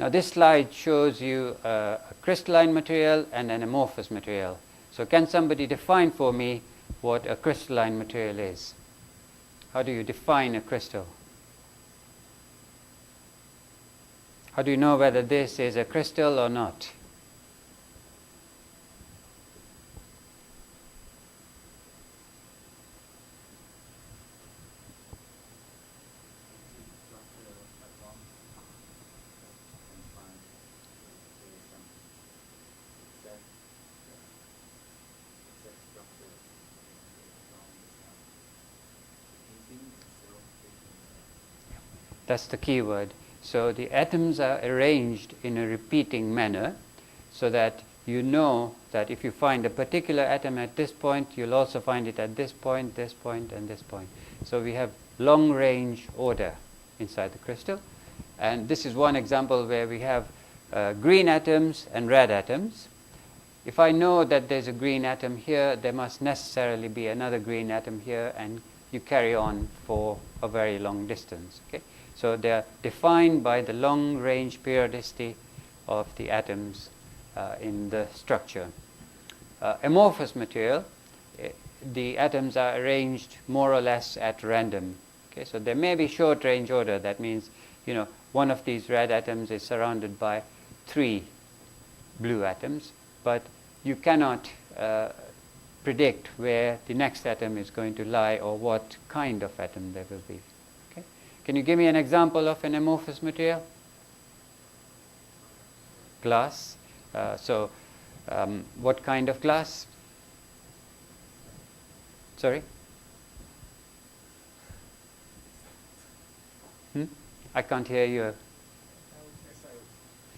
Now this slide shows you a crystalline material and an amorphous material. So can somebody define for me what a crystalline material is? How do you define a crystal? How do you know whether this is a crystal or not? That's the key word. So the atoms are arranged in a repeating manner so that you know that if you find a particular atom at this point, you'll also find it at this point, and this point. So we have long-range order inside the crystal. And this is one example where we have green atoms and red atoms. If I know that there's a green atom here, there must necessarily be another green atom here, and you carry on for a very long distance. Okay? So they are defined by the long-range periodicity of the atoms in the structure. Amorphous material, the atoms are arranged more or less at random. Okay? So there may be short-range order. That means, one of these red atoms is surrounded by 3 blue atoms, but you cannot predict where the next atom is going to lie or what kind of atom there will be. Can you give me an example of an amorphous material? Glass. What kind of glass? Sorry? I can't hear you.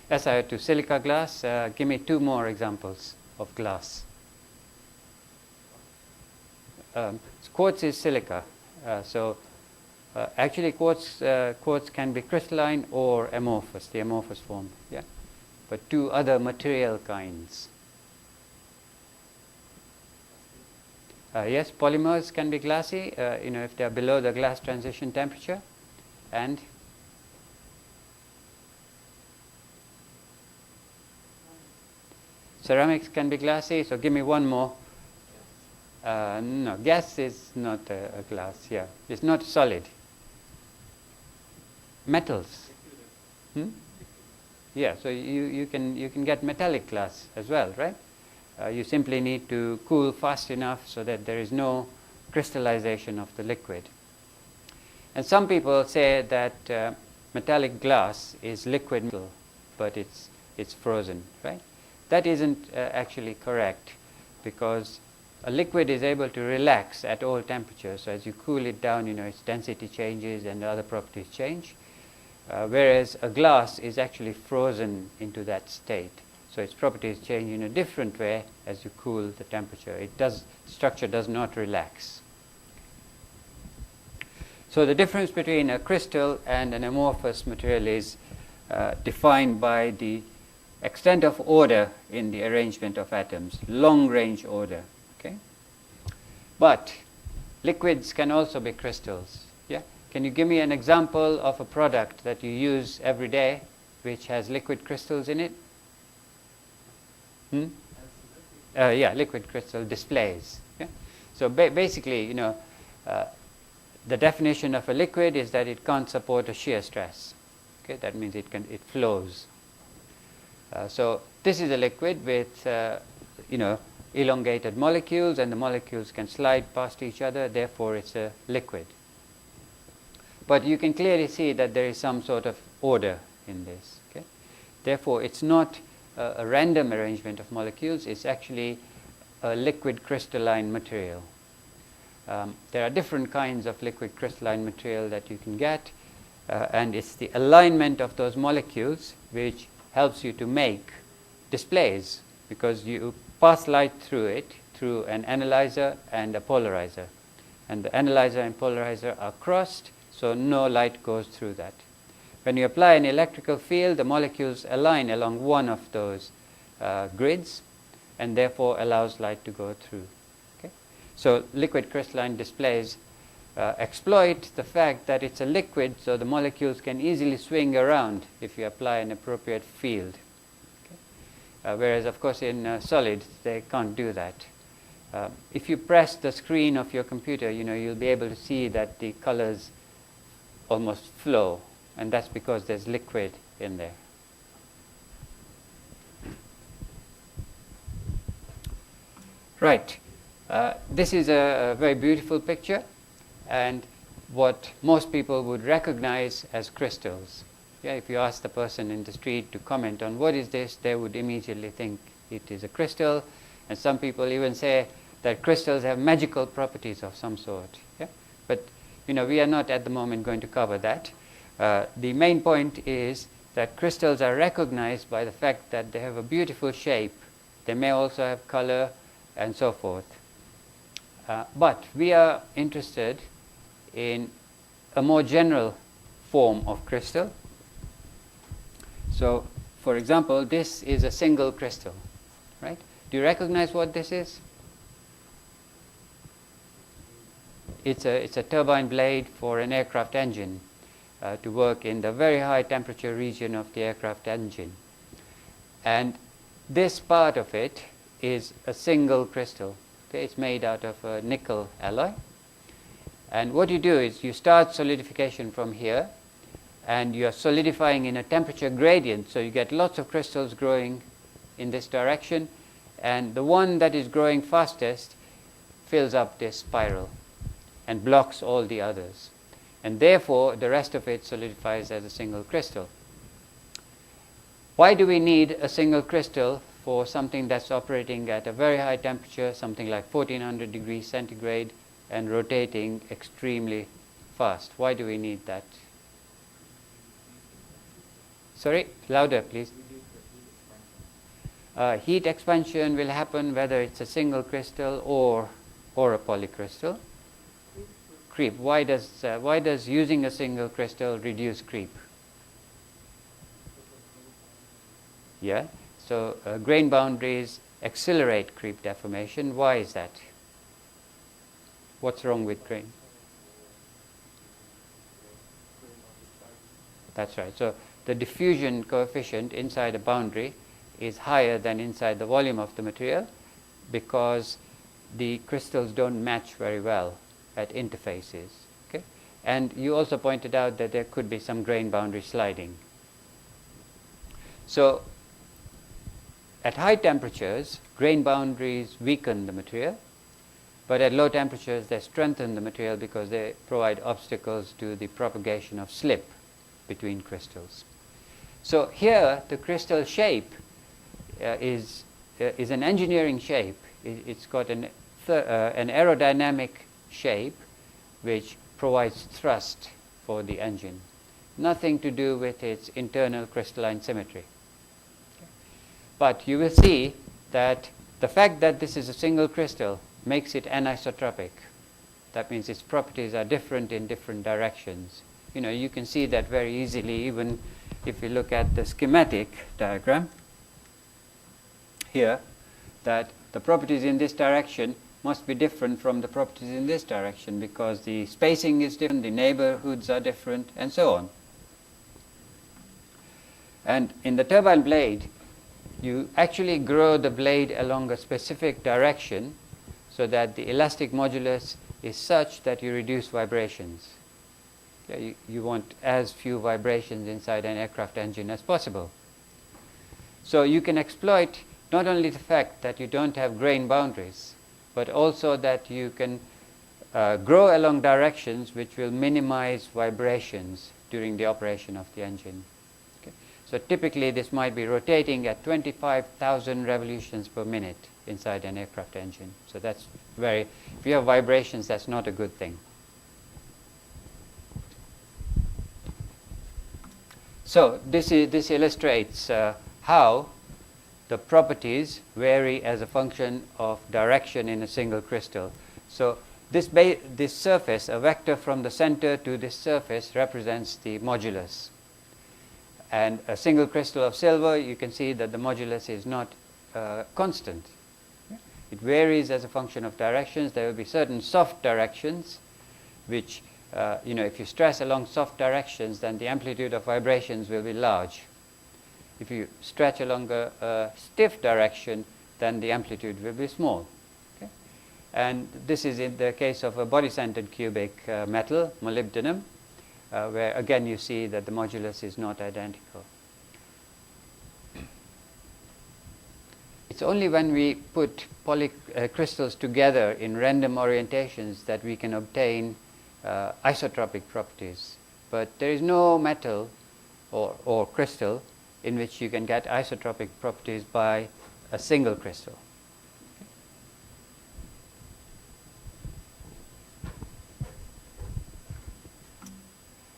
SiO2. Silica glass. Give me 2 more examples of glass. Quartz is silica. Actually, quartz can be crystalline or amorphous, the amorphous form. Yeah, but 2 other material kinds. Yes, polymers can be glassy. If they are below the glass transition temperature, and ceramics can be glassy. So give me one more. No, gas is not a glass. Yeah, it's not solid. Metals. Yeah, so you can get metallic glass as well, right? You simply need to cool fast enough so that there is no crystallization of the liquid. And some people say that metallic glass is liquid metal, but it's frozen, right? That isn't actually correct, because a liquid is able to relax at all temperatures. So as you cool it down, its density changes and the other properties change. Whereas a glass is actually frozen into that state. So its properties change in a different way as you cool the temperature. Structure does not relax. So the difference between a crystal and an amorphous material is defined by the extent of order in the arrangement of atoms, long-range order. Okay? But liquids can also be crystals. Yeah? Can you give me an example of a product that you use every day which has liquid crystals in it? Yeah, liquid crystal displays. Yeah? So basically, the definition of a liquid is that it can't support a shear stress. Okay? That means it flows. So this is a liquid with elongated molecules, and the molecules can slide past each other. Therefore, it's a liquid. But you can clearly see that there is some sort of order in this. Okay? Therefore, it's not a random arrangement of molecules. It's actually a liquid crystalline material. There are different kinds of liquid crystalline material that you can get, and it's the alignment of those molecules which helps you to make displays, because you pass light through it through an analyzer and a polarizer, and the analyzer and polarizer are crossed, so no light goes through that. When you apply an electrical field, the molecules align along one of those grids, and therefore allows light to go through. Okay? So liquid crystalline displays exploit the fact that it's a liquid, so the molecules can easily swing around if you apply an appropriate field. Okay? Whereas, of course, in solids, they can't do that. If you press the screen of your computer, you'll be able to see that the colors almost flow, and that's because there's liquid in there. Right. This is a very beautiful picture, and what most people would recognize as crystals. Yeah, if you ask the person in the street to comment on what is this, they would immediately think it is a crystal, and some people even say that crystals have magical properties of some sort. Yeah? But we are not at the moment going to cover that. The main point is that crystals are recognized by the fact that they have a beautiful shape. They may also have color and so forth. But we are interested in a more general form of crystal. So, for example, this is a single crystal, right? Do you recognize what this is? It's a turbine blade for an aircraft engine to work in the very high temperature region of the aircraft engine. And this part of it is a single crystal. Okay? It's made out of a nickel alloy. And what you do is you start solidification from here, and you're solidifying in a temperature gradient, so you get lots of crystals growing in this direction, and the one that is growing fastest fills up this spiral and blocks all the others. And therefore, the rest of it solidifies as a single crystal. Why do we need a single crystal for something that's operating at a very high temperature, something like 1400 degrees centigrade, and rotating extremely fast? Why do we need that? Sorry, louder please. Heat expansion will happen whether it's a single crystal or a polycrystal. Creep. Why does using a single crystal reduce creep? Yeah. So grain boundaries accelerate creep deformation. Why is that? What's wrong with grain? That's right. So the diffusion coefficient inside a boundary is higher than inside the volume of the material because the crystals don't match very well at interfaces. Okay? And you also pointed out that there could be some grain boundary sliding. So at high temperatures, grain boundaries weaken the material, but at low temperatures they strengthen the material because they provide obstacles to the propagation of slip between crystals. So here the crystal shape is an engineering shape. It's got an aerodynamic shape which provides thrust for the engine. Nothing to do with its internal crystalline symmetry. Okay. But you will see that the fact that this is a single crystal makes it anisotropic. That means its properties are different in different directions. You can see that very easily even if you look at the schematic diagram here, that the properties in this direction must be different from the properties in this direction because the spacing is different, the neighborhoods are different, and so on. And in the turbine blade, you actually grow the blade along a specific direction so that the elastic modulus is such that you reduce vibrations. You want as few vibrations inside an aircraft engine as possible. So you can exploit not only the fact that you don't have grain boundaries, but also that you can grow along directions which will minimize vibrations during the operation of the engine. Okay. So typically this might be rotating at 25,000 revolutions per minute inside an aircraft engine. So that's if you have vibrations, that's not a good thing. So this illustrates how the properties vary as a function of direction in a single crystal. So this surface, a vector from the center to this surface, represents the modulus. And a single crystal of silver, you can see that the modulus is not constant. It varies as a function of directions. There will be certain soft directions which, if you stress along soft directions, then the amplitude of vibrations will be large. If you stretch along a stiff direction, then the amplitude will be small. Okay? And this is in the case of a body-centered cubic metal, molybdenum, where again you see that the modulus is not identical. It's only when we put crystals together in random orientations that we can obtain isotropic properties. But there is no metal or crystal in which you can get isotropic properties by a single crystal.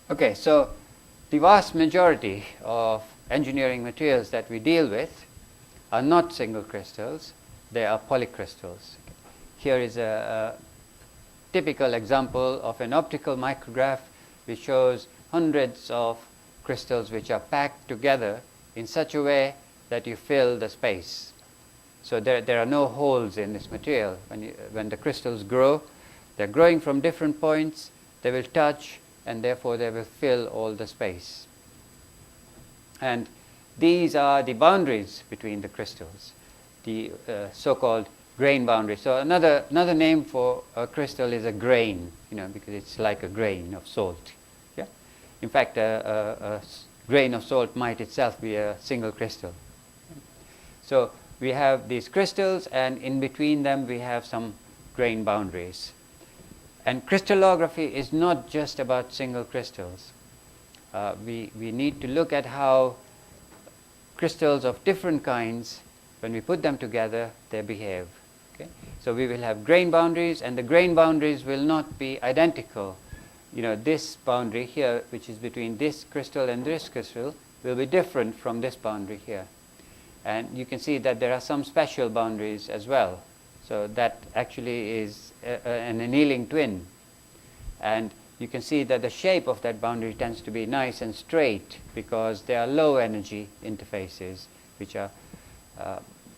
Okay, so the vast majority of engineering materials that we deal with are not single crystals, they are polycrystals. Here is a typical example of an optical micrograph which shows hundreds of crystals which are packed together in such a way that you fill the space. So there are no holes in this material. When the crystals grow, they're growing from different points, they will touch, and therefore they will fill all the space. And these are the boundaries between the crystals, the so-called grain boundary. So another name for a crystal is a grain, because it's like a grain of salt. Yeah? In fact, a grain of salt might itself be a single crystal. So we have these crystals, and in between them we have some grain boundaries. And crystallography is not just about single crystals. We need to look at how crystals of different kinds, when we put them together, they behave. Okay? So we will have grain boundaries, and the grain boundaries will not be identical. This boundary here, which is between this crystal and this crystal, will be different from this boundary here. And you can see that there are some special boundaries as well. So that actually is an annealing twin. And you can see that the shape of that boundary tends to be nice and straight because they are low energy interfaces which are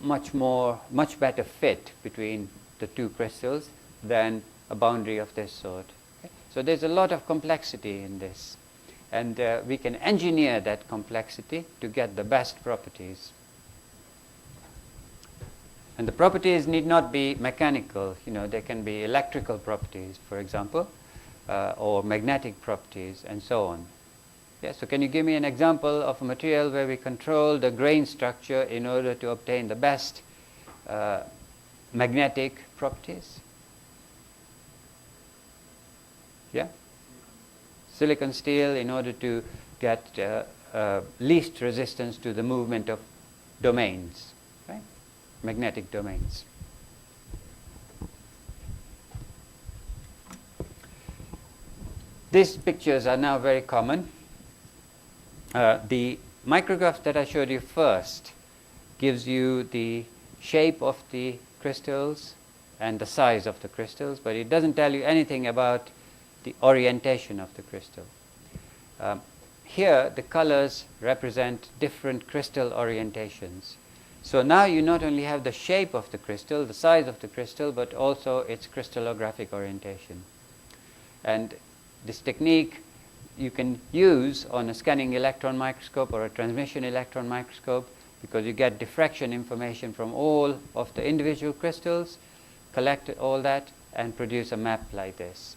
much better fit between the two crystals than a boundary of this sort. Okay? So there's a lot of complexity in this, and we can engineer that complexity to get the best properties. And the properties need not be mechanical. They can be electrical properties, for example, or magnetic properties, and so on. Yeah, so can you give me an example of a material where we control the grain structure in order to obtain the best magnetic properties? Yeah? Silicon steel, in order to get least resistance to the movement of domains, right? Magnetic domains. These pictures are now very common. The micrograph that I showed you first gives you the shape of the crystals and the size of the crystals, but it doesn't tell you anything about the orientation of the crystal. Here, the colors represent different crystal orientations. So now you not only have the shape of the crystal, the size of the crystal, but also its crystallographic orientation. And this technique you can use on a scanning electron microscope or a transmission electron microscope, because you get diffraction information from all of the individual crystals, collect all that, and produce a map like this.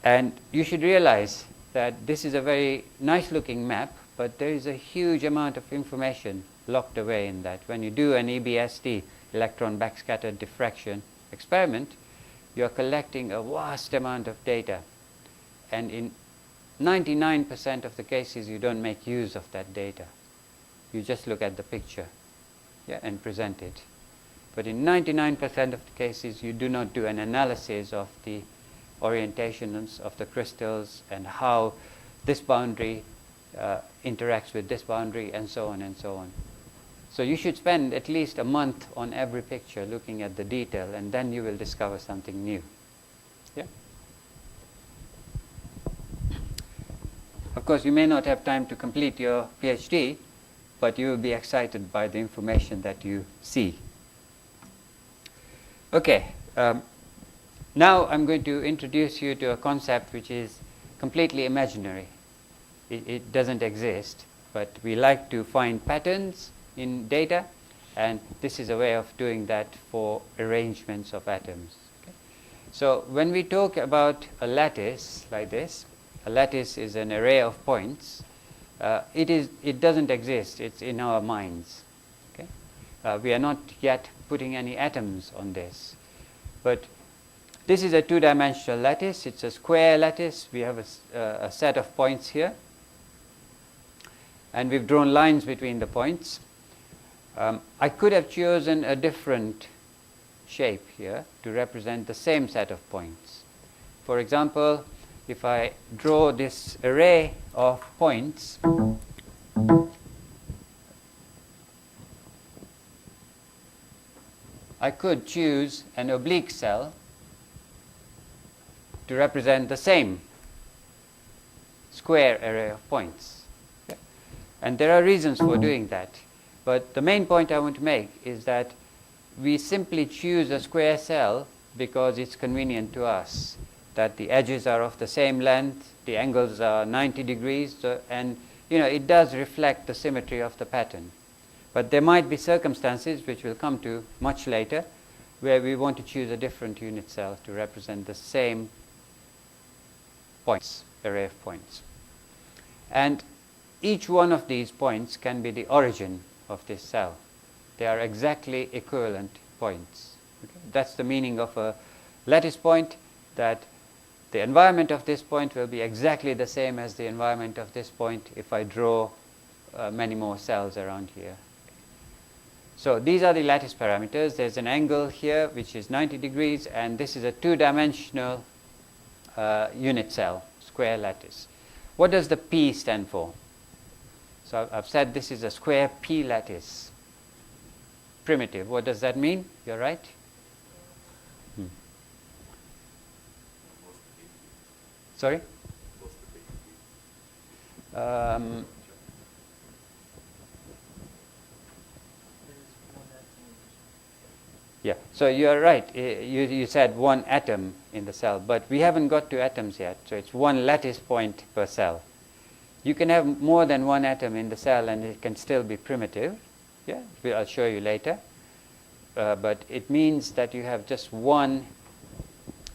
And you should realize that this is a very nice looking map, but there is a huge amount of information locked away in that. When you do an EBSD, electron backscatter diffraction experiment, you are collecting a vast amount of data. And in 99% of the cases, you don't make use of that data. You just look at the picture, and present it. But in 99% of the cases, you do not do an analysis of the orientations of the crystals and how this boundary interacts with this boundary, and so on and so on. So you should spend at least a month on every picture looking at the detail, and then you will discover something new. Yeah? Of course, you may not have time to complete your PhD, but you will be excited by the information that you see. Okay. Now I'm going to introduce you to a concept which is completely imaginary. It doesn't exist, but we like to find patterns in data, and this is a way of doing that for arrangements of atoms. Okay? So when we talk about a lattice like this, a lattice is an array of points. It doesn't exist. It's in our minds. Okay? We are not yet putting any atoms on this, but this is a two-dimensional lattice. It's a square lattice. We have a set of points here, and we've drawn lines between the points. I could have chosen a different shape here to represent the same set of points. For example, if I draw this array of points, I could choose an oblique cell to represent the same square array of points. Okay? And there are reasons for doing that. But the main point I want to make is that we simply choose a square cell because it's convenient to us, that the edges are of the same length, the angles are 90 degrees, and it does reflect the symmetry of the pattern. But there might be circumstances, which we'll come to much later, where we want to choose a different unit cell to represent the same points, array of points. And each one of these points can be the origin of this cell. They are exactly equivalent points. Okay? That's the meaning of a lattice point, that the environment of this point will be exactly the same as the environment of this point if I draw many more cells around here. So these are the lattice parameters. There's an angle here which is 90 degrees, and this is a two-dimensional unit cell, square lattice. What does the P stand for? So I've said this is a square P lattice. Primitive. What does that mean? You're right? Sorry? Yeah, so you're right. You said one atom in the cell, but we haven't got to atoms yet. So it's one lattice point per cell. You can have more than one atom in the cell and it can still be primitive. Yeah, I'll show you later. But it means that you have just one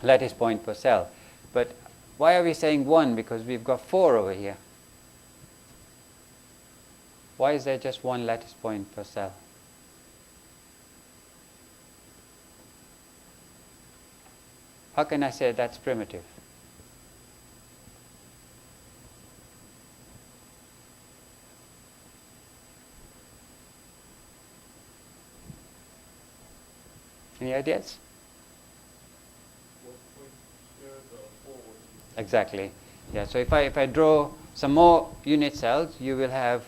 lattice point per cell. But why are we saying one? Because we've got 4 over here. Why is there just one lattice point per cell? How can I say that's primitive? Any ideas? Exactly. Yeah. So if I draw some more unit cells, you will have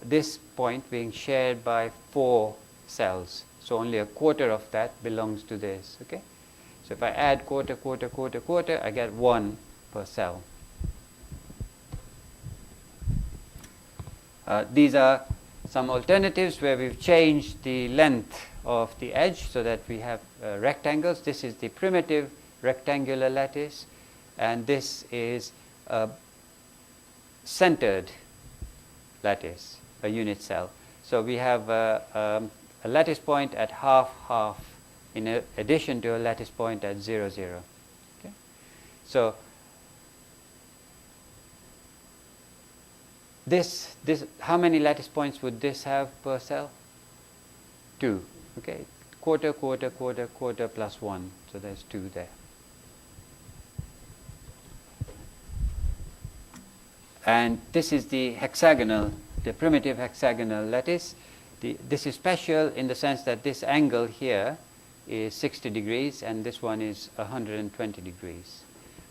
this point being shared by 4 cells. So only a quarter of that belongs to this. Okay. So if I add quarter, quarter, quarter, quarter, I get 1 per cell. These are some alternatives where we've changed the length of the edge so that we have rectangles. This is the primitive rectangular lattice, and this is a centered lattice, a unit cell. So we have a lattice point at half in addition to a lattice point at 0, 0. Okay? So this how many lattice points would this have per cell? 2. Okay, quarter, quarter, quarter, quarter plus 1. So there's 2 there. And this is the hexagonal, the primitive hexagonal lattice. This is special in the sense that this angle here is 60 degrees and this one is 120 degrees.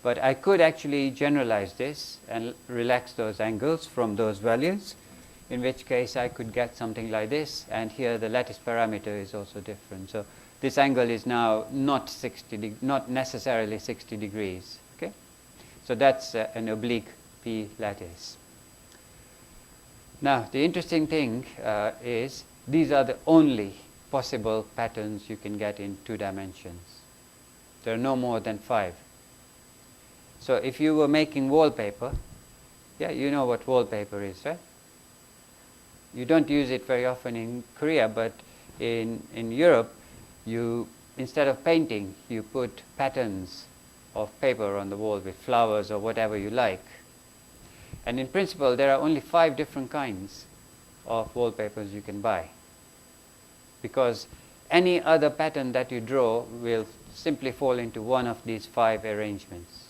But I could actually generalize this and relax those angles from those values, in which case I could get something like this, and here the lattice parameter is also different. So this angle is now not necessarily 60 degrees. Okay? So that's an oblique P lattice. Now the interesting thing is these are the only possible patterns you can get in 2 dimensions. There are no more than 5. So if you were making wallpaper, yeah, you know what wallpaper is, right? You don't use it very often in Korea, but in Europe, you, instead of painting, you put patterns of paper on the wall with flowers or whatever you like. And in principle, there are only 5 different kinds of wallpapers you can buy, because any other pattern that you draw will simply fall into one of these 5 arrangements.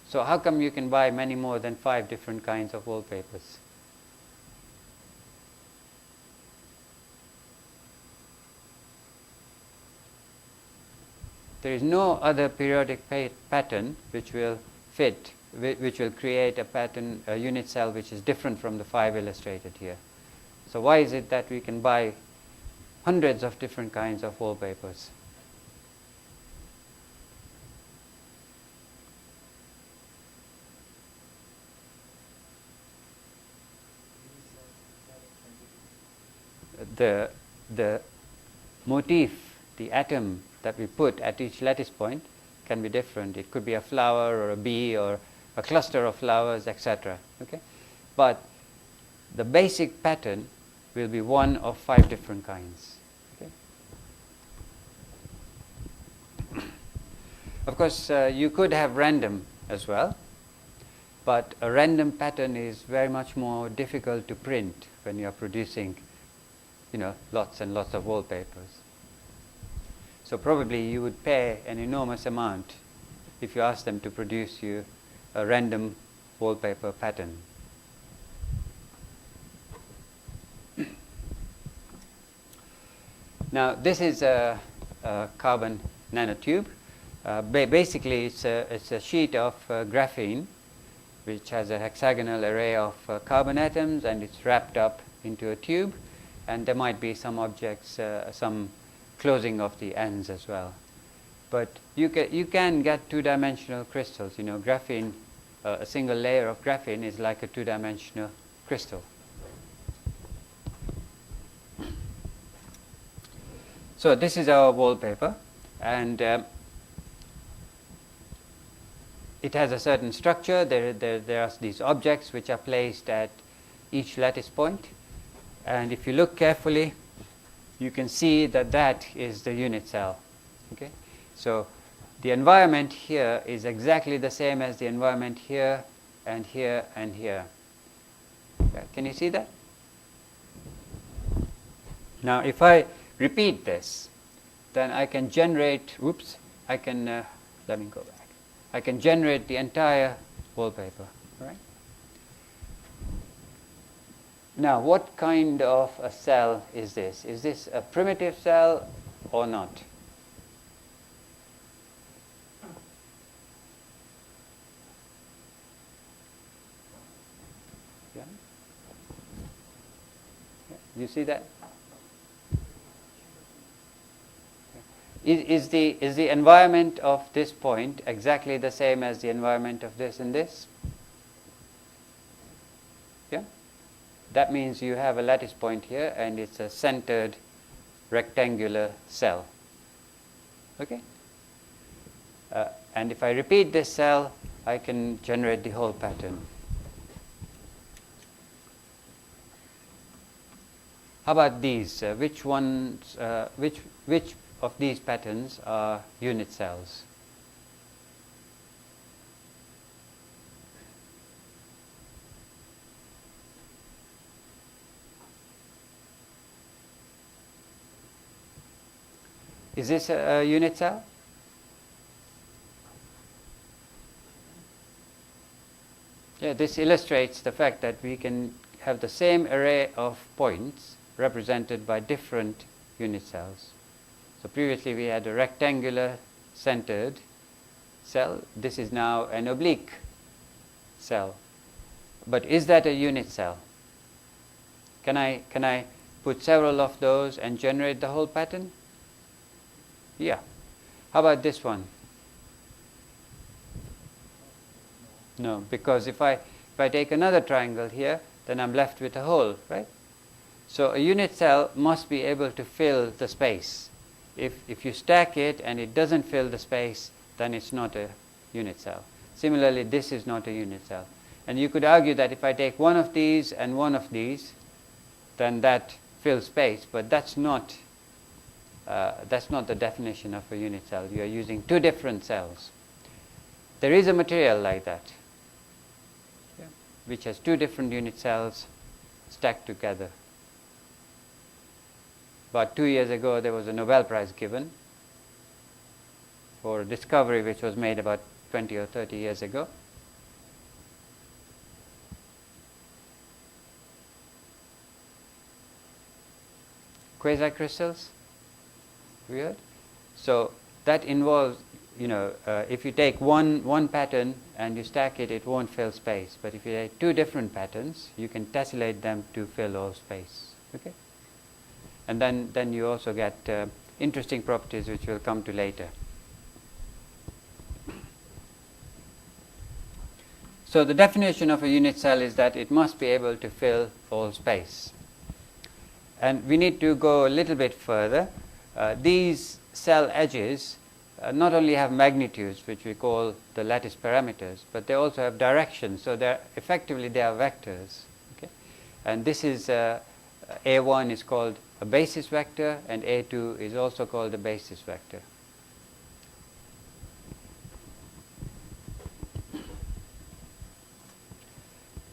So how come you can buy many more than 5 different kinds of wallpapers? There is no other periodic pattern which will fit, which will create a pattern, a unit cell which is different from the 5 illustrated here. So why is it that we can buy hundreds of different kinds of wallpapers? The motif, the atom that we put at each lattice point can be different. It could be a flower or a bee or a cluster of flowers, etc. Okay? But the basic pattern will be one of 5 different kinds. Okay? Of course, you could have random as well, but a random pattern is very much more difficult to print when you are producing, lots and lots of wallpapers. So probably you would pay an enormous amount if you ask them to produce you a random wallpaper pattern. Now this is a carbon nanotube. Basically it's a sheet of graphene which has a hexagonal array of carbon atoms, and it's wrapped up into a tube, and there might be some objects, some closing of the ends as well. But you can get 2-dimensional crystals. Graphene, a single layer of graphene is like a 2-dimensional crystal. So this is our wallpaper, and it has a certain structure. There are these objects which are placed at each lattice point, and if you look carefully, you can see that that is the unit cell. Okay? So the environment here is exactly the same as the environment here and here and here. Okay. Can you see that? Now if I repeat this, then I can generate, let me go back. I can generate the entire wallpaper, right? Now, what kind of a cell is this? Is this a primitive cell or not? Yeah? You see that? Is the environment of this point exactly the same as the environment of this and this? Yeah? That means you have a lattice point here, and it's a centered rectangular cell. Okay? And if I repeat this cell, I can generate the whole pattern. How about these? Which of these patterns are unit cells? Is this a unit cell? Yeah, this illustrates the fact that we can have the same array of points represented by different unit cells. So previously we had a rectangular centered cell. This is now an oblique cell. But is that a unit cell? Can I put several of those and generate the whole pattern? Yeah. How about this one? No, because if I take another triangle here, then I'm left with a hole, right? So a unit cell must be able to fill the space. If you stack it and it doesn't fill the space, then it's not a unit cell. Similarly, this is not a unit cell. And you could argue that if I take one of these and one of these, then that fills space, but that's not the definition of a unit cell. You are using two different cells. There is a material like that, which has two different unit cells stacked together. About 2 years ago, there was a Nobel Prize given for a discovery which was made about 20 or 30 years ago. Quasicrystals, weird. So that involves, if you take one pattern and you stack it, it won't fill space. But if you take two different patterns, you can tessellate them to fill all space. Okay. And then you also get interesting properties which we'll come to later. So the definition of a unit cell is that it must be able to fill all space. And we need to go a little bit further. These cell edges not only have magnitudes, which we call the lattice parameters, but they also have directions. So they are vectors. Okay? And this is A1 is called a basis vector, and A2 is also called a basis vector.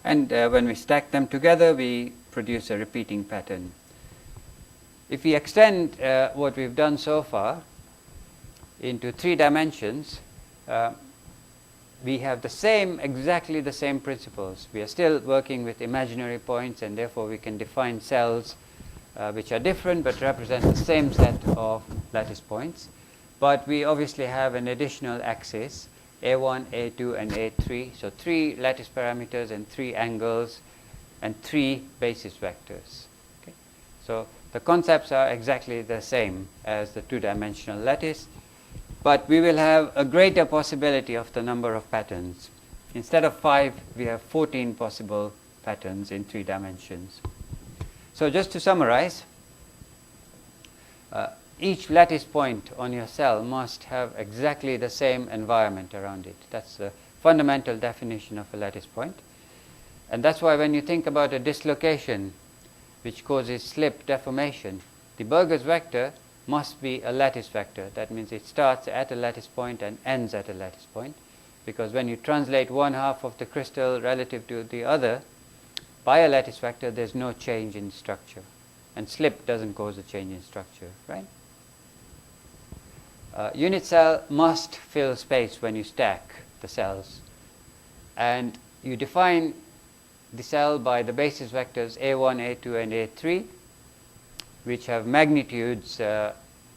And when we stack them together, we produce a repeating pattern. If we extend what we've done so far into 3 dimensions, we have exactly the same principles. We are still working with imaginary points, and therefore we can define cells which are different but represent the same set of lattice points. But we obviously have an additional axis, A1, A2, and A3. So 3 lattice parameters and 3 angles and 3 basis vectors. Okay? So the concepts are exactly the same as the 2-dimensional lattice, but we will have a greater possibility of the number of patterns. Instead of 5, we have 14 possible patterns in 3 dimensions. So just to summarize, each lattice point on your cell must have exactly the same environment around it. That's the fundamental definition of a lattice point. And that's why when you think about a dislocation which causes slip deformation, the Burgers vector must be a lattice vector. That means it starts at a lattice point and ends at a lattice point, because when you translate one half of the crystal relative to the other by a lattice vector, there's no change in structure, and slip doesn't cause a change in structure, right? Unit cell must fill space when you stack the cells, and you define the cell by the basis vectors A1, A2, and A3, which have magnitudes A1,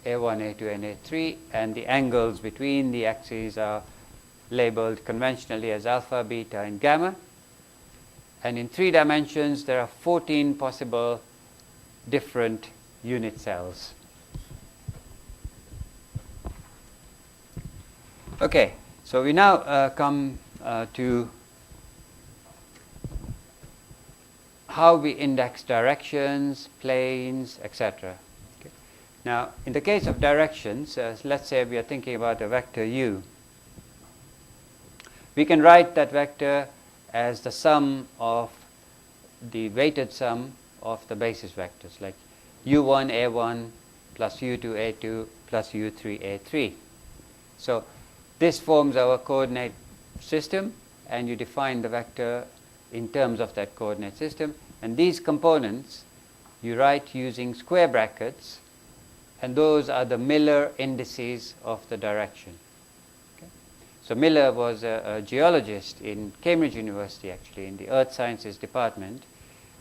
A2, and A3, and the angles between the axes are labeled conventionally as alpha, beta, and gamma. And in 3 dimensions, there are 14 possible different unit cells. Okay, so we now come to how we index directions, planes, etc. Okay. Now, in the case of directions, let's say we are thinking about a vector u. We can write that vector as the sum of the weighted sum of the basis vectors, like u1, a1, plus u2, a2, plus u3, a3. So this forms our coordinate system, and you define the vector in terms of that coordinate system. And these components you write using square brackets, and those are the Miller indices of the direction. Okay? So Miller was a geologist in Cambridge University, actually, in the Earth Sciences department.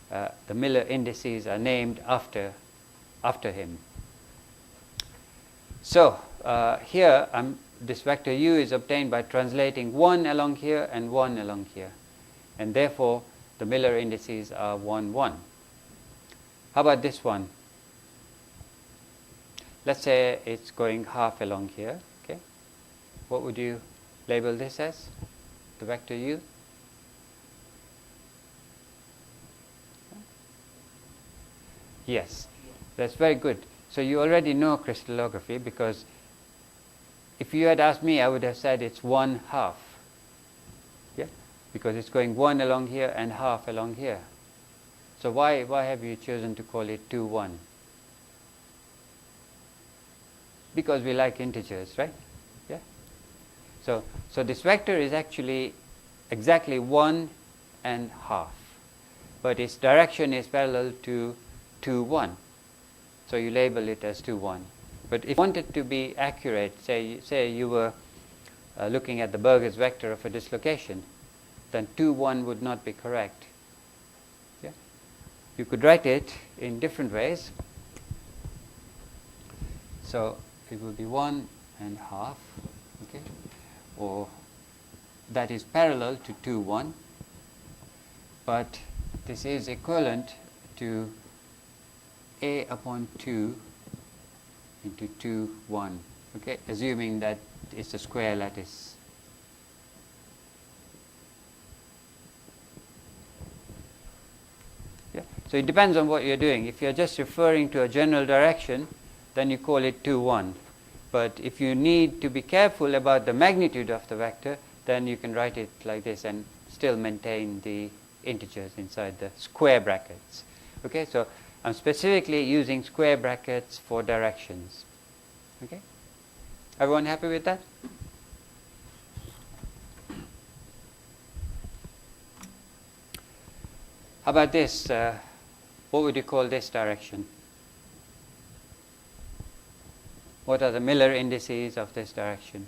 The Miller indices are named after him. So here this vector u is obtained by translating 1 along here and 1 along here, and therefore the Miller indices are 1, 1. How about this one? Let's say it's going half along here. Okay, what would you label this as? The vector u? Yes, that's very good. So you already know crystallography, because if you had asked me, I would have said it's 1/2. Yeah? Because it's going 1 along here and 1/2 along here. So why have you chosen to call it 2, 1? Because we like integers, right? Yeah. So this vector is actually exactly 1.5, but its direction is parallel to 2, 1. So you label it as 2, 1. But if you wanted to be accurate, say you were looking at the Burgers vector of a dislocation, then 2, 1 would not be correct. Yeah? You could write it in different ways. So it will be 1.5, okay, or that is parallel to 2, 1, but this is equivalent to a upon 2 into 2, 1, okay, assuming that it's a square lattice. Yeah. So it depends on what you're doing. If you're just referring to a general direction, then you call it 2, 1. But if you need to be careful about the magnitude of the vector, then you can write it like this and still maintain the integers inside the square brackets. Okay, so I'm specifically using square brackets for directions. Okay, everyone happy with that? How about this? What would you call this direction? What are the Miller indices of this direction?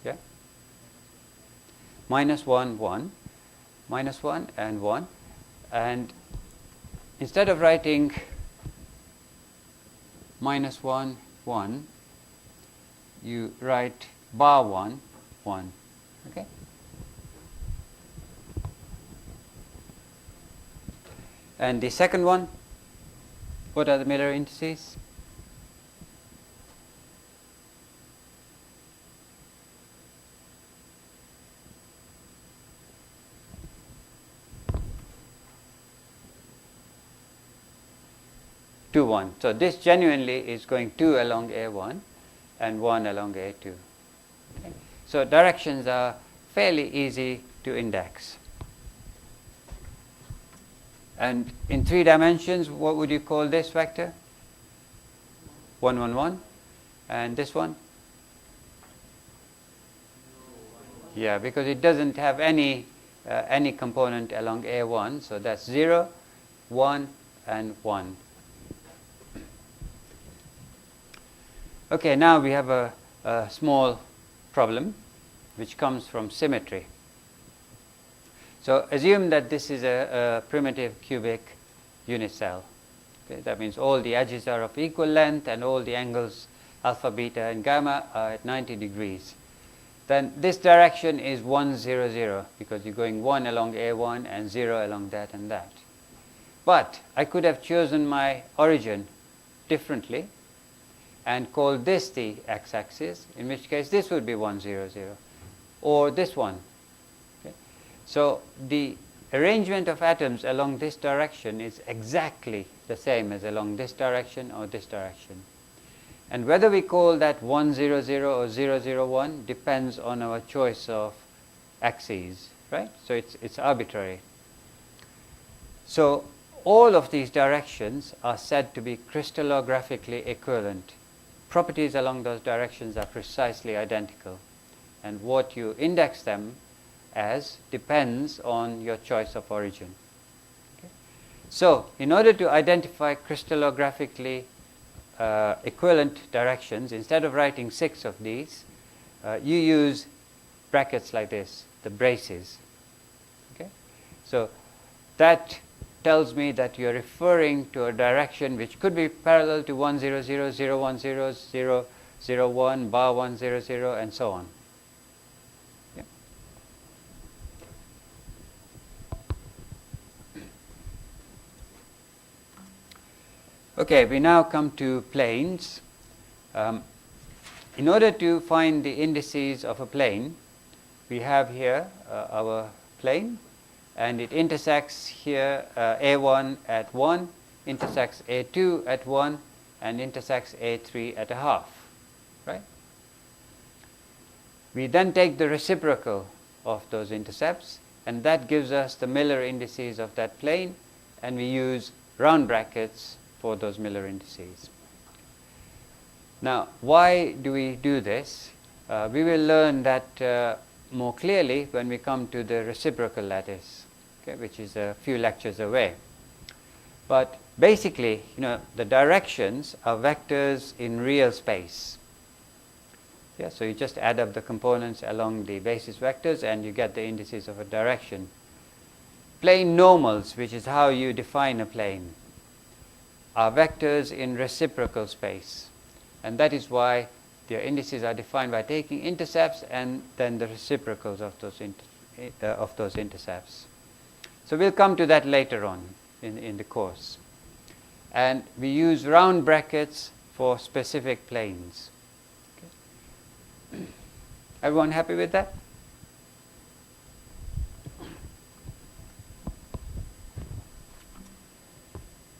Yeah? -1, 1, -1 and 1. And instead of writing -1, 1, you write bar 1, 1. Okay? And the second one, what are the Miller indices? Two, 1. So this genuinely is going 2 along A1 and 1 along A2. Okay? So directions are fairly easy to index. And in 3 dimensions, what would you call this vector? 1, 1, 1. And this one? Yeah, because it doesn't have any component along A1. So that's 0, 1, and 1. Okay, now we have a small problem which comes from symmetry. So assume that this is a primitive cubic unit cell. Okay, that means all the edges are of equal length and all the angles alpha, beta, and gamma are at 90 degrees. Then this direction is 1, 0, 0 because you're going 1 along A1 and 0 along that and that. But I could have chosen my origin differently and call this the x-axis, in which case this would be 1, 0, 0, or this one. Okay? So the arrangement of atoms along this direction is exactly the same as along this direction or this direction. And whether we call that 1, 0, 0 or 0, 0, 1 depends on our choice of axes, right? So it's arbitrary. So all of these directions are said to be crystallographically equivalent. Properties along those directions are precisely identical, and what you index them as depends on your choice of origin. Okay? So in order to identify crystallographically equivalent directions, instead of writing 6 of these, you use brackets like this, the braces. Okay? So that tells me that you're referring to a direction which could be parallel to 1, 0, 0, 0, 1, 0, 0, 0, 1, bar 1, 0, 0, and so on. Yeah. Okay, we now come to planes. In order to find the indices of a plane, we have here our plane, and it intersects here A1 at 1, intersects A2 at 1 and intersects A3 at a half, right? We then take the reciprocal of those intercepts, and that gives us the Miller indices of that plane, and we use round brackets for those Miller indices. Now, why do we do this? We will learn that more clearly when we come to the reciprocal lattice, okay, which is a few lectures away. But basically, the directions are vectors in real space. Yeah, so you just add up the components along the basis vectors and you get the indices of a direction. Plane normals, which is how you define a plane, are vectors in reciprocal space. And that is why their indices are defined by taking intercepts and then the reciprocals of those intercepts. So we'll come to that later on in the course. And we use round brackets for specific planes. Okay. Everyone happy with that?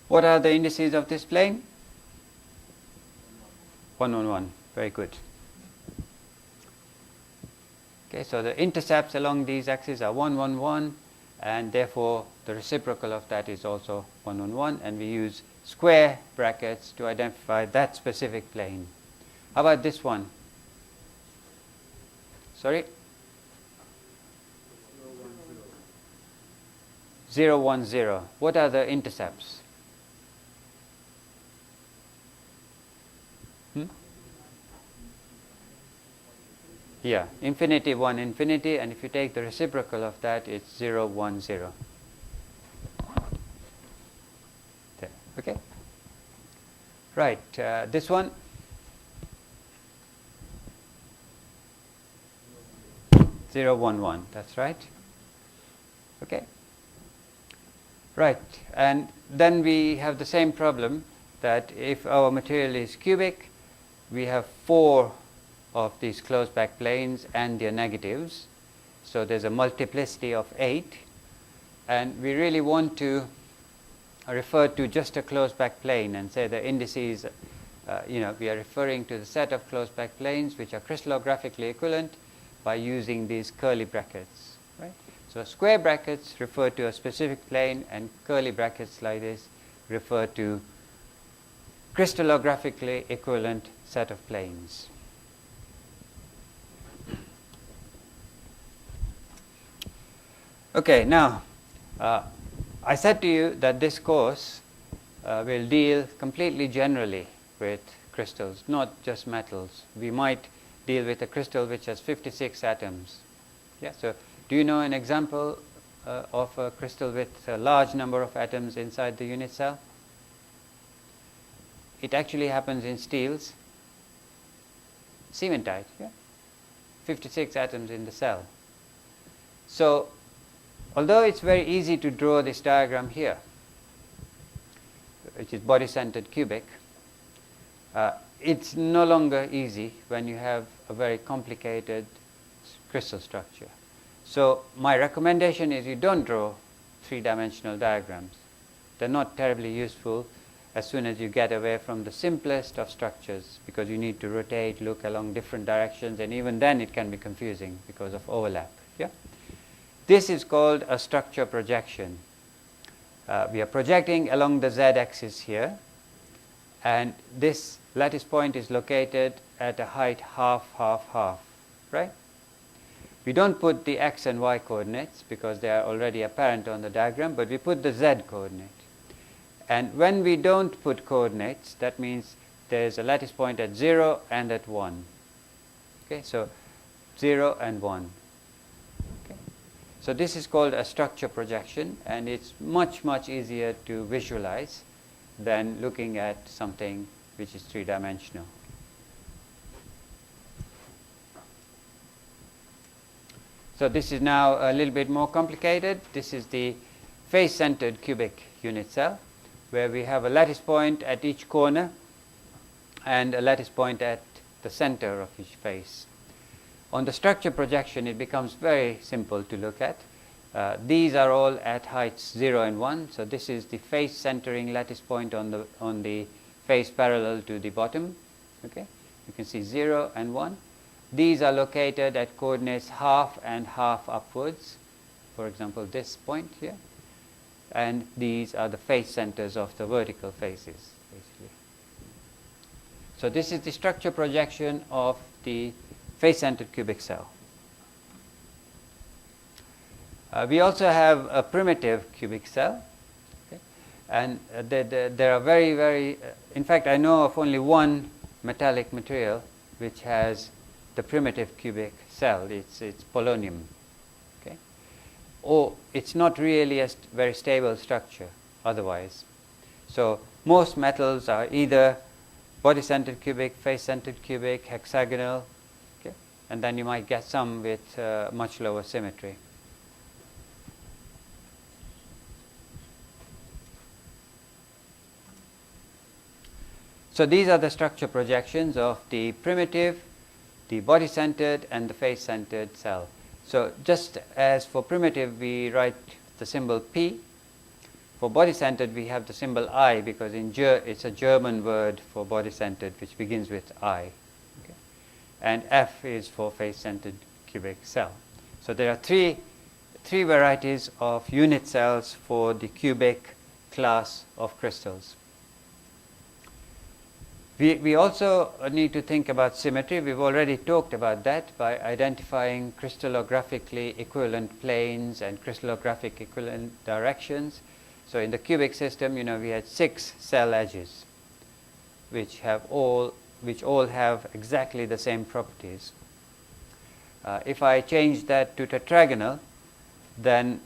What are the indices of this plane? 1, 1, 1. Very good. Okay, so the intercepts along these axes are 1, 1, 1, and therefore the reciprocal of that is also 1, 1, 1, and we use square brackets to identify that specific plane. How about this one? Sorry? 0, 1, 0. What are the intercepts? Yeah, infinity, 1, infinity, and if you take the reciprocal of that, it's 0, 1, 0. There. Okay? Right, this one. 0, 1, 1, that's right. Okay? Right, and then we have the same problem that if our material is cubic, we have 4 of these closed back planes and their negatives. So there's a multiplicity of 8. And we really want to refer to just a closed back plane and say the indices, we are referring to the set of closed back planes which are crystallographically equivalent by using these curly brackets. Right? So square brackets refer to a specific plane, and curly brackets like this refer to crystallographically equivalent set of planes. Okay, now I said to you that this course will deal completely generally with crystals, not just metals. We might deal with a crystal which has 56 atoms. Yeah, so do you know an example of a crystal with a large number of atoms inside the unit cell? It actually happens in steels. Cementite, yeah? 56 atoms in the cell. So although it's very easy to draw this diagram here, which is body-centered cubic, it's no longer easy when you have a very complicated crystal structure. So my recommendation is you don't draw three-dimensional diagrams. They're not terribly useful as soon as you get away from the simplest of structures, because you need to rotate, look along different directions, and even then it can be confusing because of overlap. Yeah? This is called a structure projection. We are projecting along the z-axis here, and this lattice point is located at a height half, half, half, right? We don't put the x and y coordinates because they are already apparent on the diagram, but we put the z coordinate. And when we don't put coordinates, that means there's a lattice point at 0 and at 1. Okay, so 0 and 1. Okay. So this is called a structure projection, and it's much, much easier to visualize than looking at something which is three-dimensional. So this is now a little bit more complicated. This is the face-centered cubic unit cell, where we have a lattice point at each corner and a lattice point at the center of each face. On the structure projection, it becomes very simple to look at. These are all at heights 0 and 1. So this is the face centering lattice point on the face parallel to the bottom. Okay, you can see 0 and 1. These are located at coordinates half and half upwards. For example, this point here. And these are the face centers of the vertical faces, basically. So this is the structure projection of the face-centered cubic cell. We also have a primitive cubic cell. Okay? And there are very, in fact, I know of only one metallic material which has the primitive cubic cell. It's polonium. Okay? Or it's not really a very stable structure otherwise. So most metals are either body-centered cubic, face-centered cubic, hexagonal, okay? And then you might get some with much lower symmetry. So these are the structure projections of the primitive, the body-centered, and the face-centered cell. So just as for primitive we write the symbol P, for body-centered we have the symbol I, because it's a German word for body-centered which begins with I. Okay? And F is for face-centered cubic cell. So there are three varieties of unit cells for the cubic class of crystals. We also need to think about symmetry. We've already talked about that by identifying crystallographically equivalent planes and crystallographic equivalent directions. So in the cubic system, we had 6 cell edges, which all have exactly the same properties. If I change that to tetragonal, then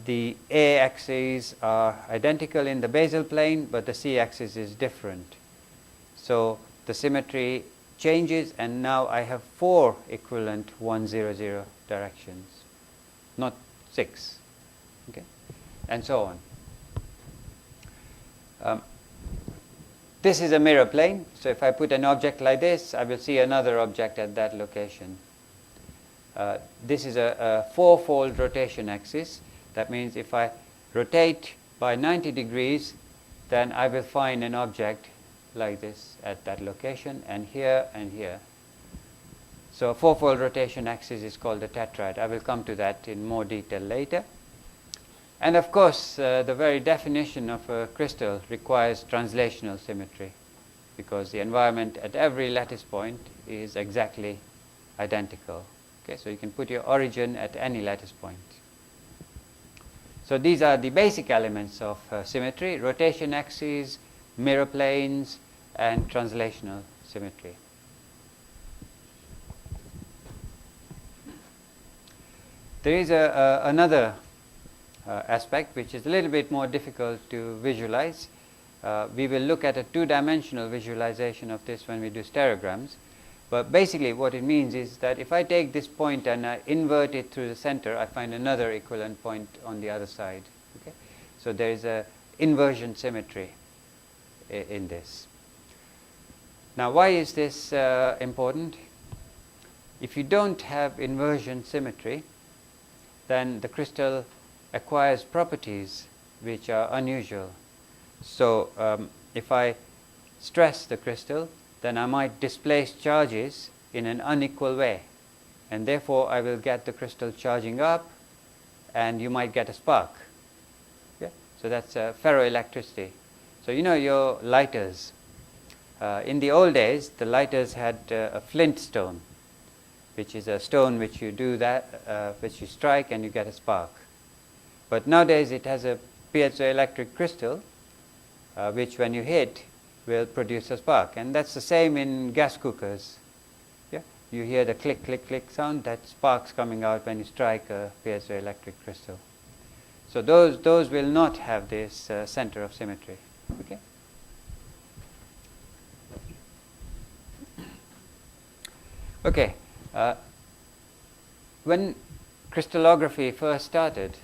the A axes are identical in the basal plane, but the C axis is different. So the symmetry changes, and now I have 4 equivalent 1, 0, 0 directions, not 6. Okay? And so on. This is a mirror plane. So if I put an object like this, I will see another object at that location. This is a 4-fold rotation axis. That means if I rotate by 90 degrees, then I will find an object like this at that location, and here and here. So a 4-fold rotation axis is called a tetrad. I will come to that in more detail later. And of course, the very definition of a crystal requires translational symmetry, because the environment at every lattice point is exactly identical. Okay, so you can put your origin at any lattice point. So these are the basic elements of symmetry: rotation axes, mirror planes, and translational symmetry. There is another aspect which is a little bit more difficult to visualize. We will look at a 2-dimensional visualization of this when we do stereograms. But basically what it means is that if I take this point and I invert it through the center, I find another equivalent point on the other side. Okay? So there is an inversion symmetry in this. Now, why is this important? If you don't have inversion symmetry, then the crystal acquires properties which are unusual. So if I stress the crystal, then I might displace charges in an unequal way, and therefore I will get the crystal charging up, and you might get a spark. Yeah? So that's ferroelectricity. So your lighters. In the old days, the lighters had a flint stone, which is a stone which you which you strike and you get a spark. But nowadays it has a piezoelectric crystal, which when you hit will produce a spark. And that's the same in gas cookers. Yeah? You hear the click, click, click sound, that sparks coming out when you strike a piezoelectric crystal. So those will not have this center of symmetry. Okay? Okay. When crystallography first started,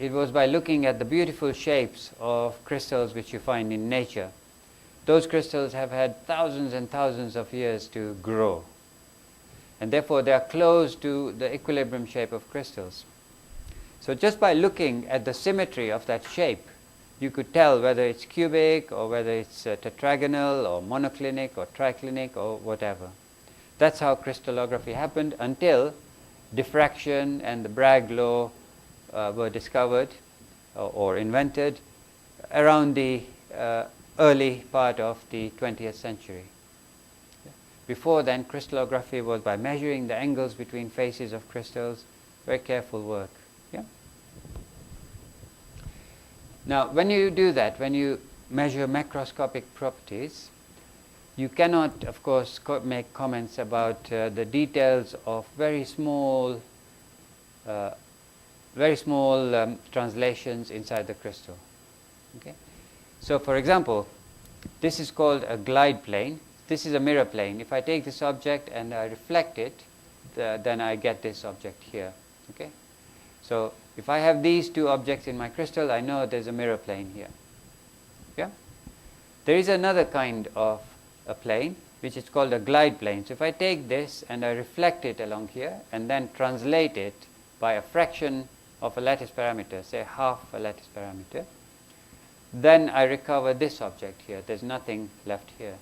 it was by looking at the beautiful shapes of crystals which you find in nature. Those crystals have had thousands and thousands of years to grow, and therefore they are close to the equilibrium shape of crystals. So just by looking at the symmetry of that shape, you could tell whether it's cubic or whether it's tetragonal or monoclinic or triclinic or whatever. That's how crystallography happened until diffraction and the Bragg law were discovered or invented around the early part of the 20th century. Before then, crystallography was by measuring the angles between faces of crystals. Very careful work. Yeah? Now, when you do that, when you measure macroscopic properties, you cannot, of course, make comments about the details of very small translations inside the crystal. Okay? So, for example, this is called a glide plane. This is a mirror plane. If I take this object and I reflect it, then I get this object here. Okay? So if I have these two objects in my crystal, I know there's a mirror plane here. Yeah? There is another kind of a plane which is called a glide plane. So if I take this and I reflect it along here and then translate it by a fraction of a lattice parameter, say half a lattice parameter, then I recover this object here. There's nothing left here.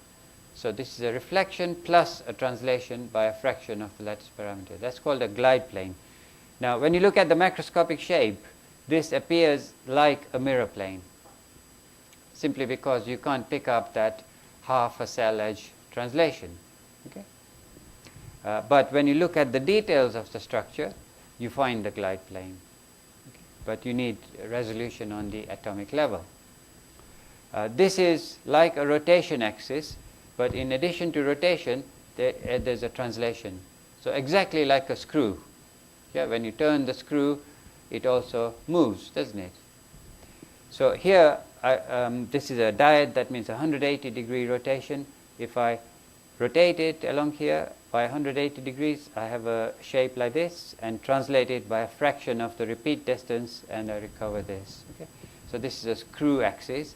So this is a reflection plus a translation by a fraction of the lattice parameter. That's called a glide plane. Now, when you look at the macroscopic shape, this appears like a mirror plane, simply because you can't pick up that half a cell edge translation. Okay? But when you look at the details of the structure, you find the glide plane. Okay? But you need resolution on the atomic level. This is like a rotation axis, but in addition to rotation, there's a translation. So exactly like a screw. Yeah, when you turn the screw, it also moves, doesn't it? So here, this is a diode. That means 180-degree rotation. If I rotate it along here by 180 degrees, I have a shape like this, and translate it by a fraction of the repeat distance, and I recover this. Okay? So this is a screw axis.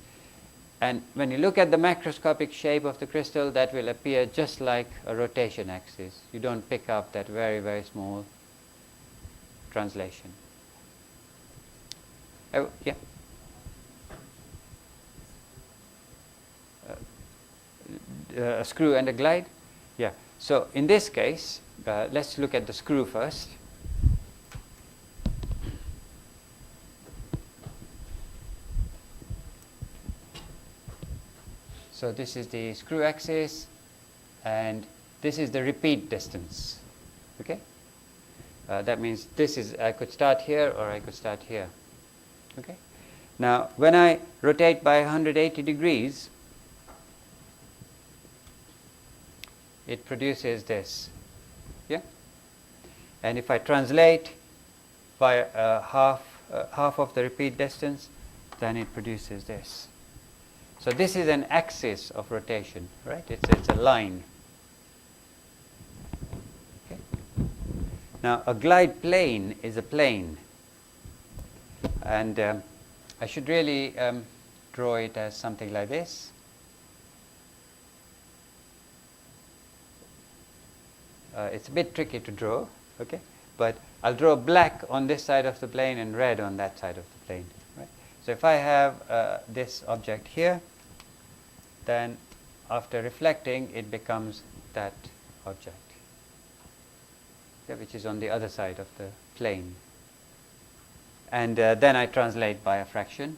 And when you look at the macroscopic shape of the crystal, that will appear just like a rotation axis. You don't pick up that very, very small translation. Oh, yeah? A screw and a glide? Yeah. So in this case, let's look at the screw first. So this is the screw axis, and this is the repeat distance. Okay? That means this is, I could start here or I could start here. Okay? Now, when I rotate by 180 degrees, it produces this. Yeah? And if I translate by half of the repeat distance, then it produces this. So this is an axis of rotation, right? It's a line. Okay. Now a glide plane is a plane, and I should really draw it as something like this. It's a bit tricky to draw, okay? But I'll draw black on this side of the plane and red on that side of the plane. Right? So if I have this object here, then after reflecting, it becomes that object, okay, which is on the other side of the plane. And then I translate by a fraction.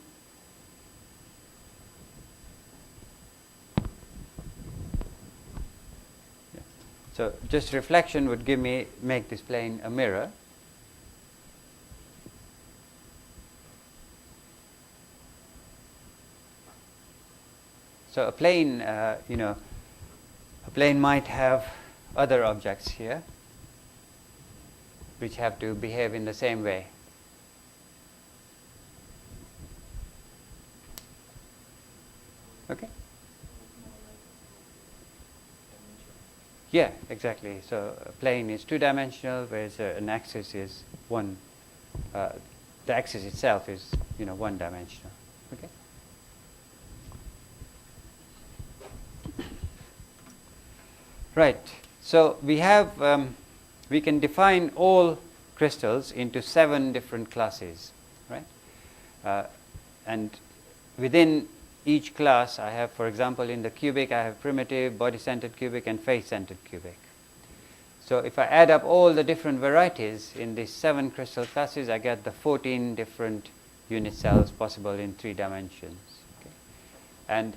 Yeah. So just reflection would make this plane a mirror. So a plane, a plane might have other objects here, which have to behave in the same way. Okay? Yeah, exactly. So a plane is two-dimensional, whereas an axis is one. The axis itself is, one-dimensional. Okay? Right. So we have, we can define all crystals into 7 different classes, right? And within each class, I have, for example, in the cubic, I have primitive, body-centered cubic, and face-centered cubic. So if I add up all the different varieties in these 7 crystal classes, I get the 14 different unit cells possible in 3 dimensions. Okay? And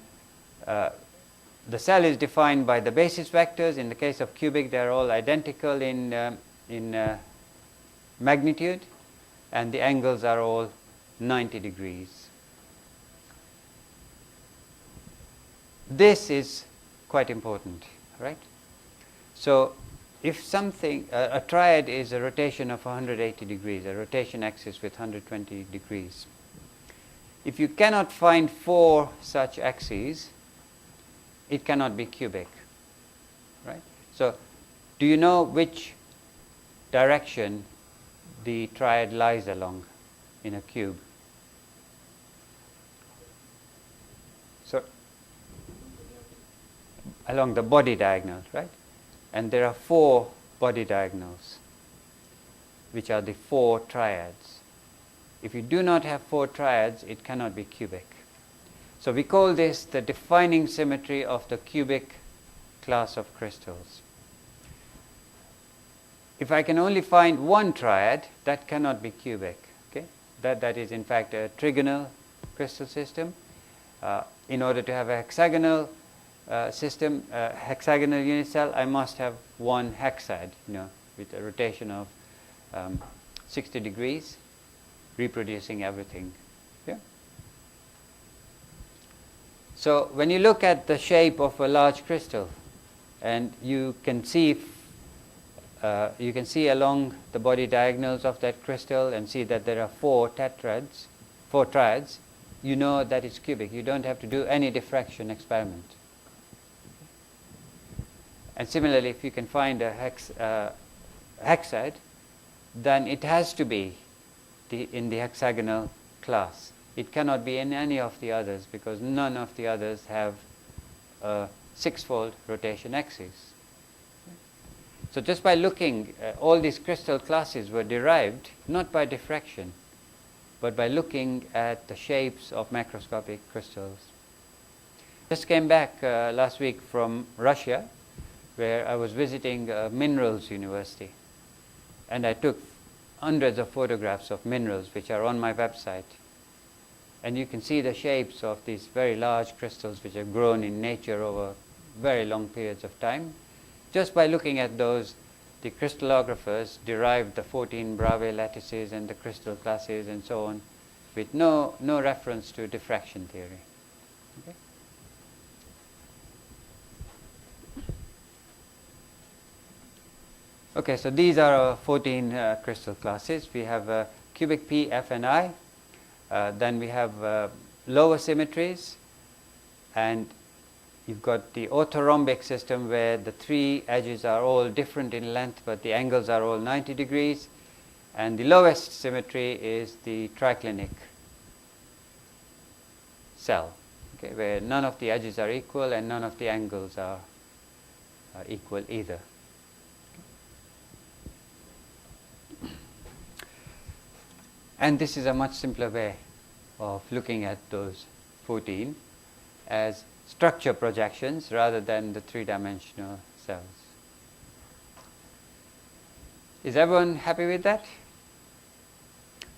the cell is defined by the basis vectors. In the case of cubic, they are all identical in magnitude, and the angles are all 90 degrees. This is quite important, right? So if something, a triad is a rotation of 180 degrees, a rotation axis with 120 degrees. If you cannot find 4 such axes, it cannot be cubic, right? So do you know which direction the triad lies along in a cube? So along the body diagonal, right? And there are 4 body diagonals, which are the 4 triads. If you do not have 4 triads, it cannot be cubic. So we call this the defining symmetry of the cubic class of crystals. If I can only find 1 triad, that cannot be cubic. Okay? That is in fact a trigonal crystal system. In order to have a hexagonal system, hexagonal unit cell, I must have 1 hexad, with a rotation of 60 degrees, reproducing everything. Yeah? So when you look at the shape of a large crystal, and you can see along the body diagonals of that crystal and see that there are 4 triads, you know that it's cubic. You don't have to do any diffraction experiment. And similarly, if you can find a hexad, then it has to be in the hexagonal class. It cannot be in any of the others, because none of the others have a 6-fold rotation axis. So just by looking, all these crystal classes were derived not by diffraction, but by looking at the shapes of macroscopic crystals. Just came back last week from Russia, where I was visiting a minerals university, and I took hundreds of photographs of minerals which are on my website. And you can see the shapes of these very large crystals which have grown in nature over very long periods of time. Just by looking at those, the crystallographers derived the 14 Bravais lattices and the crystal classes and so on, with no reference to diffraction theory. Okay? Okay, so these are our 14 crystal classes. We have cubic P, F, and I. Then we have lower symmetries, and you've got the orthorhombic system where the 3 edges are all different in length, but the angles are all 90 degrees. And the lowest symmetry is the triclinic cell, okay, where none of the edges are equal and none of the angles are equal either. And this is a much simpler way of looking at those 14 as structure projections rather than the 3-dimensional cells. Is everyone happy with that?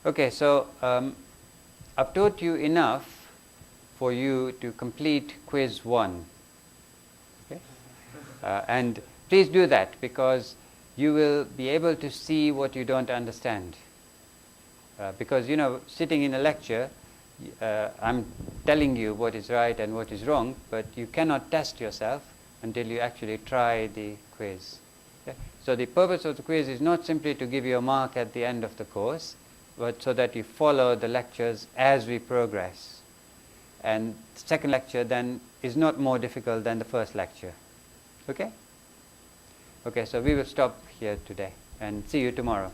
Okay, so I've taught you enough for you to complete quiz 1. Okay? And please do that, because you will be able to see what you don't understand. Because, sitting in a lecture, I'm telling you what is right and what is wrong, but you cannot test yourself until you actually try the quiz. Okay? So the purpose of the quiz is not simply to give you a mark at the end of the course, but so that you follow the lectures as we progress. And the second lecture then is not more difficult than the first lecture. Okay? Okay, so we will stop here today and see you tomorrow.